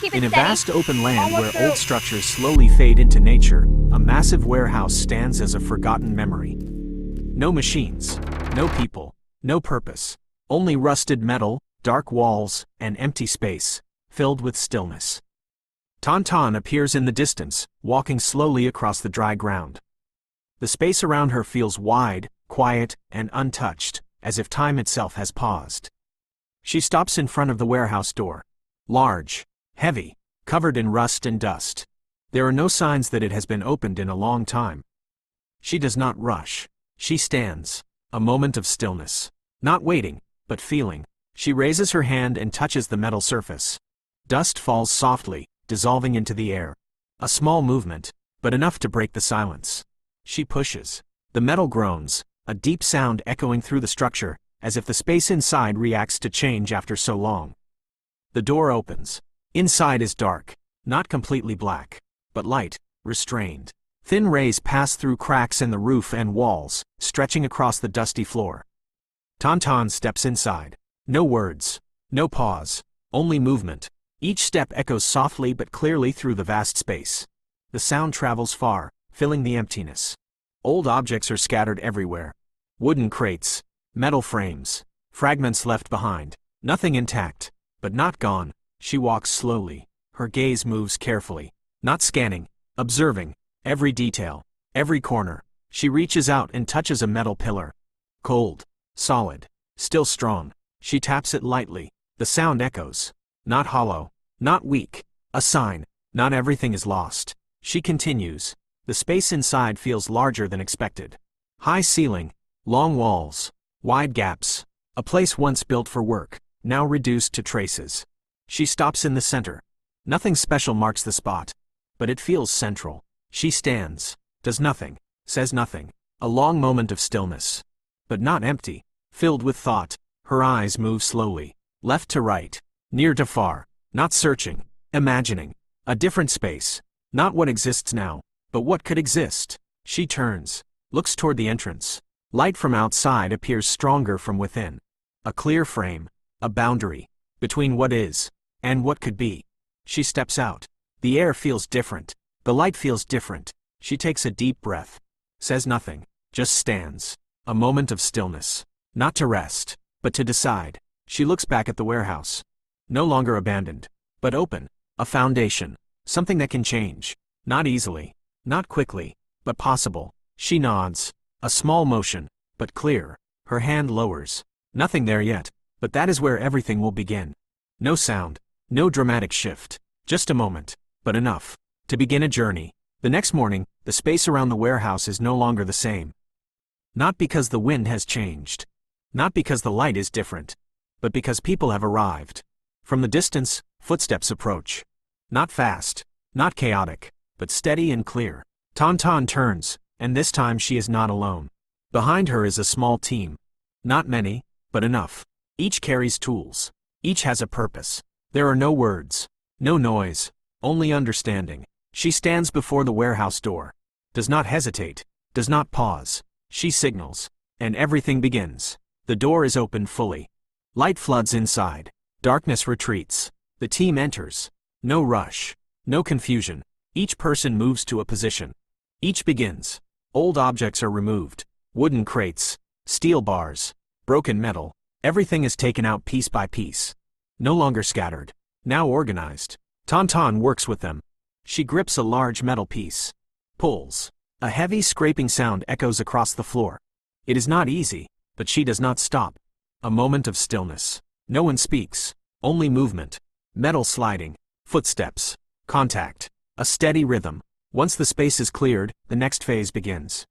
Keep In it a steady. vast open land Almost where old through. structures slowly fade into nature, a massive warehouse stands as a forgotten memory. No machines, no people, no purpose, only rusted metal, dark walls, and empty space, filled with stillness. Tauntaun appears in the distance, walking slowly across the dry ground. The space around her feels wide, quiet, and untouched, as if time itself has paused. She stops in front of the warehouse door. Large, heavy, covered in rust and dust. There are no signs that it has been opened in a long time. She does not rush. She stands. A moment of stillness. Not waiting, but feeling. She raises her hand and touches the metal surface. Dust falls softly, dissolving into the air. A small movement, but enough to break the silence. She pushes. The metal groans, a deep sound echoing through the structure, as if the space inside reacts to change after so long. The door opens. Inside is dark, not completely black, but light, restrained. Thin rays pass through cracks in the roof and walls, stretching across the dusty floor. Tauntaun steps inside. No words, no pause, only movement. Each step echoes softly but clearly through the vast space. The sound travels far, filling the emptiness. Old objects are scattered everywhere. Wooden crates, metal frames, fragments left behind. Nothing intact, but not gone. She walks slowly. Her gaze moves carefully, not scanning, observing. Every detail, every corner. She reaches out and touches a metal pillar. Cold, solid, still strong. She taps it lightly. The sound echoes. Not hollow, not weak. A sign. Not everything is lost. She continues. The space inside feels larger than expected. High ceiling, long walls, wide gaps. A place once built for work, now reduced to traces. She stops in the center. Nothing special marks the spot, but it feels central. She stands, does nothing, says nothing. A long moment of stillness. But not empty, filled with thought. Her eyes move slowly, left to right, near to far, not searching, imagining. A different space, not what exists now, but what could exist. She turns, looks toward the entrance. Light from outside appears stronger from within. A clear frame, a boundary, between what is, and what could be. She steps out. The air feels different. The light feels different. She takes a deep breath. Says nothing, just stands. A moment of stillness. Not to rest, but to decide. She looks back at the warehouse. No longer abandoned, but open. A foundation. Something that can change. Not easily, not quickly, but possible. She nods. A small motion, but clear. Her hand lowers. Nothing there yet, but that is where everything will begin. No sound, no dramatic shift. Just a moment, but enough to begin a journey. The next morning, the space around the warehouse is no longer the same. Not because the wind has changed. Not because the light is different. But because people have arrived. From the distance, footsteps approach. Not fast, not chaotic, but steady and clear. Tauntaun turns, and this time she is not alone. Behind her is a small team. Not many, but enough. Each carries tools. Each has a purpose. There are no words, no noise, only understanding. She stands before the warehouse door. Does not hesitate, does not pause. She signals, and everything begins. The door is opened fully. Light floods inside. Darkness retreats. The team enters. No rush, no confusion. Each person moves to a position. Each begins. Old objects are removed. Wooden crates, steel bars, broken metal. Everything is taken out piece by piece. No longer scattered, now organized. Tauntaun works with them. She grips a large metal piece. Pulls. A heavy scraping sound echoes across the floor. It is not easy, but she does not stop. A moment of stillness. No one speaks. Only movement. Metal sliding. Footsteps. Contact. A steady rhythm. Once the space is cleared, the next phase begins.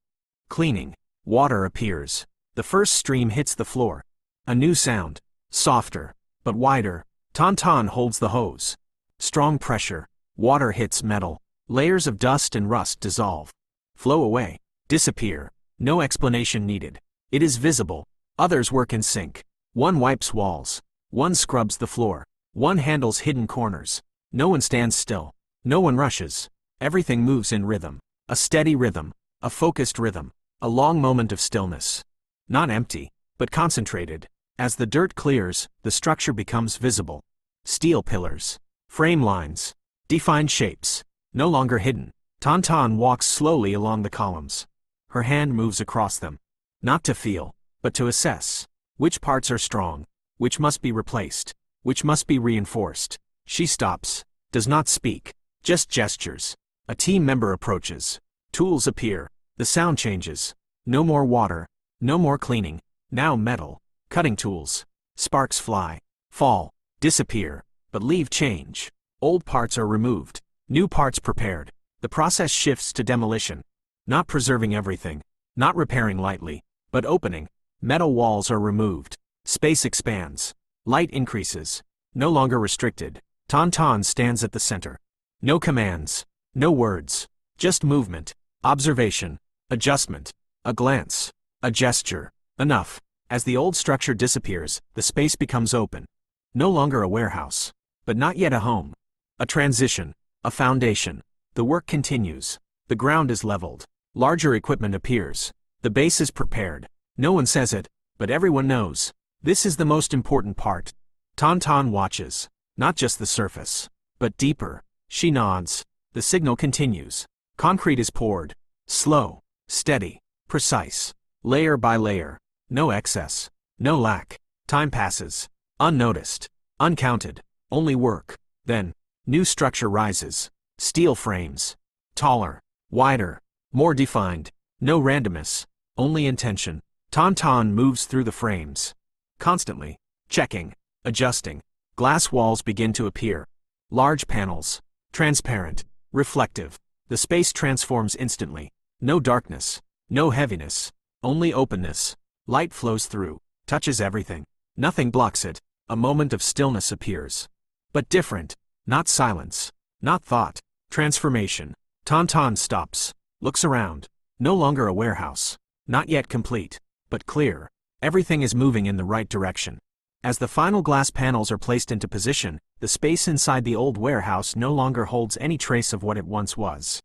Cleaning. Water appears. The first stream hits the floor. A new sound. Softer, but wider. Tauntaun holds the hose. Strong pressure. Water hits metal. Layers of dust and rust dissolve. Flow away. Disappear. No explanation needed. It is visible. Others work in sync. One wipes walls. One scrubs the floor. One handles hidden corners. No one stands still. No one rushes. Everything moves in rhythm. A steady rhythm. A focused rhythm. A long moment of stillness. Not empty, but concentrated. As the dirt clears, the structure becomes visible. Steel pillars. Frame lines. Defined shapes. No longer hidden. Tauntaun walks slowly along the columns. Her hand moves across them. Not to feel, but to assess. Which parts are strong? Which must be replaced? Which must be reinforced? She stops. Does not speak. Just gestures. A team member approaches. Tools appear. The sound changes. No more water. No more cleaning. Now metal. Cutting tools. Sparks fly. Fall. Disappear. But leave change. Old parts are removed. New parts prepared. The process shifts to demolition. Not preserving everything. Not repairing lightly. But opening. Metal walls are removed. Space expands. Light increases. No longer restricted. Tauntaun stands at the center. No commands. No words. Just movement. Observation. Adjustment. A glance. A gesture. Enough. As the old structure disappears, the space becomes open. No longer a warehouse. But not yet a home. A transition. A foundation. The work continues. The ground is leveled. Larger equipment appears. The base is prepared. No one says it, but everyone knows. This is the most important part. Tauntaun watches. Not just the surface, but deeper. She nods. The signal continues. Concrete is poured. Slow. Steady. Precise. Layer by layer. No excess. No lack. Time passes. Unnoticed. Uncounted. Only work. Then, new structure rises. Steel frames. Taller. Wider. More defined. No randomness. Only intention. Tauntaun moves through the frames. Constantly. Checking. Adjusting. Glass walls begin to appear. Large panels. Transparent. Reflective. The space transforms instantly. No darkness. No heaviness. Only openness. Light flows through. Touches everything. Nothing blocks it. A moment of stillness appears. But different. Not silence. Not thought. Transformation. Tauntaun stops. Looks around. No longer a warehouse. Not yet complete. But clear. Everything is moving in the right direction. As the final glass panels are placed into position, the space inside the old warehouse no longer holds any trace of what it once was.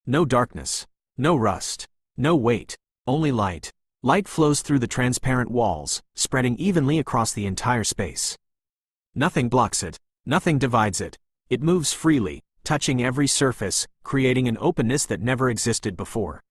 No darkness. No rust. No weight. Only light. Light flows through the transparent walls, spreading evenly across the entire space. Nothing blocks it. Nothing divides it. It moves freely, touching every surface, creating an openness that never existed before.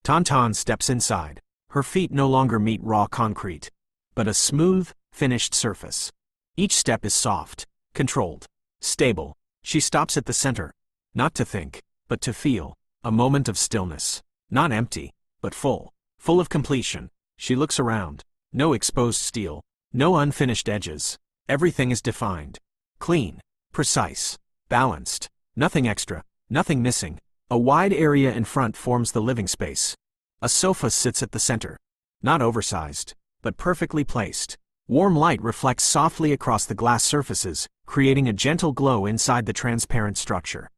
Tauntaun steps inside. Her feet no longer meet raw concrete, but a smooth, finished surface. Each step is soft, controlled, stable. She stops at the center. Not to think, but to feel. A moment of stillness. Not empty, but full. Full of completion. She looks around. No exposed steel. No unfinished edges. Everything is defined. Clean. Precise. Balanced. Nothing extra. Nothing missing. A wide area in front forms the living space. A sofa sits at the center. Not oversized, but perfectly placed. Warm light reflects softly across the glass surfaces, creating a gentle glow inside the transparent structure.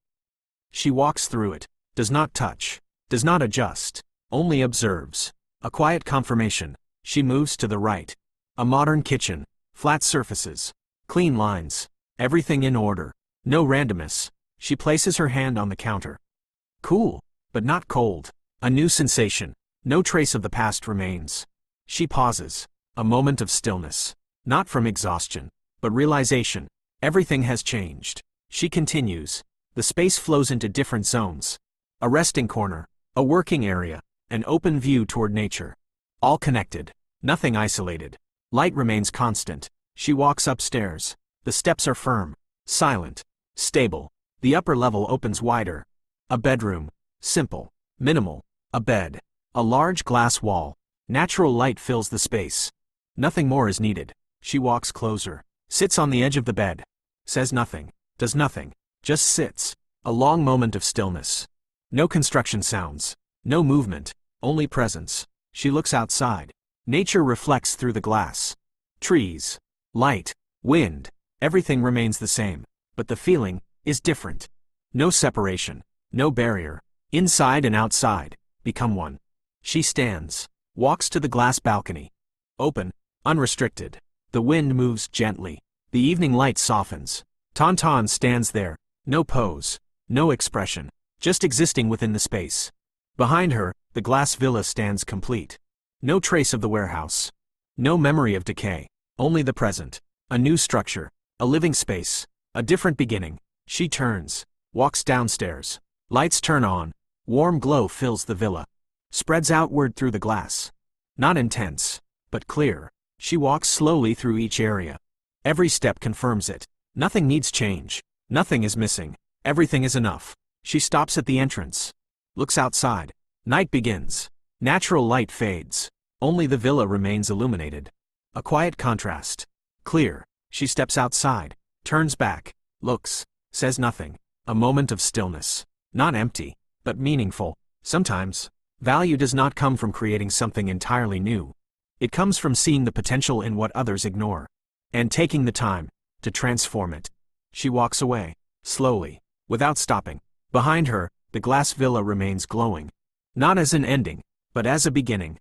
She walks through it. Does not touch. Does not adjust. Only observes. A quiet confirmation. She moves to the right. A modern kitchen. Flat surfaces. Clean lines. Everything in order. No randomness. She places her hand on the counter. Cool, but not cold. A new sensation. No trace of the past remains. She pauses. A moment of stillness. Not from exhaustion, but realization. Everything has changed. She continues. The space flows into different zones. A resting corner. A working area. An open view toward nature. All connected. Nothing isolated. Light remains constant. She walks upstairs. The steps are firm. Silent. Stable. The upper level opens wider. A bedroom. Simple. Minimal. A bed. A large glass wall. Natural light fills the space. Nothing more is needed. She walks closer. Sits on the edge of the bed. Says nothing. Does nothing. Just sits. A long moment of stillness. No construction sounds. No movement. Only presence. She looks outside. Nature reflects through the glass. Trees. Light. Wind. Everything remains the same. But the feeling is different. No separation. No barrier. Inside and outside become one. She stands. Walks to the glass balcony. Open. Unrestricted. The wind moves gently. The evening light softens. Tauntaun stands there. No pose. No expression. Just existing within the space. Behind her, the glass villa stands complete. No trace of the warehouse. No memory of decay. Only the present. A new structure. A living space. A different beginning. She turns, walks downstairs. Lights turn on. Warm glow fills the villa. Spreads outward through the glass. Not intense, but clear. She walks slowly through each area. Every step confirms it. Nothing needs change. Nothing is missing. Everything is enough. She stops at the entrance. Looks outside. Night begins. Natural light fades. Only the villa remains illuminated. A quiet contrast. Clear. She steps outside. Turns back. Looks. Says nothing. A moment of stillness. Not empty, but meaningful. Sometimes, value does not come from creating something entirely new. It comes from seeing the potential in what others ignore. And taking the time to transform it. She walks away. Slowly. Without stopping. Behind her, the glass villa remains glowing. Not as an ending, but as a beginning.